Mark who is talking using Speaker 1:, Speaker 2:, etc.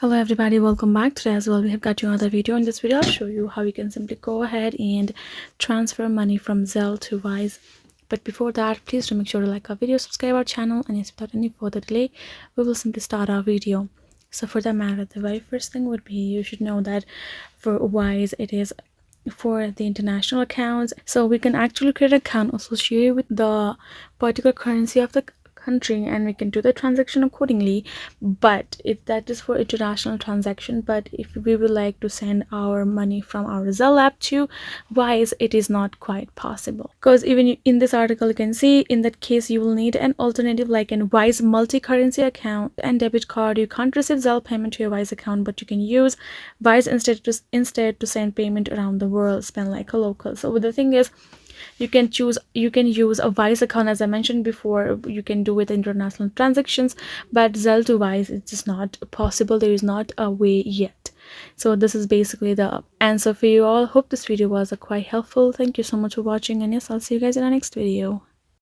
Speaker 1: Hello everybody, welcome back. Today as well we have got you another video. In this video I'll show you how you can simply go ahead and transfer money from Zelle to Wise. But before that, please do make sure to like our video, subscribe our channel, and yes, without any further delay we will simply start our video. So for that matter, the very first thing would be you should know that for Wise it is for the international accounts, so we can actually create an account associated with the particular currency of the country and we can do the transaction accordingly. But if that is for international transaction, but if we would like to send our money from our Zelle app to Wise, it is not quite possible, because even in this article you can see in that case you will need an alternative like an Wise multi-currency account and debit card. You can't receive Zelle payment to your Wise account, but you can use Wise instead to send payment around the world, spend like a local. So the thing is, you can use a Wise account. As I mentioned before, you can do with international transactions, but Zelle to Wise, it's just not possible. There is not a way yet. So this is basically the answer for you all. Hope this video was quite helpful. Thank you so much for watching, and yes, I'll see you guys in our next video.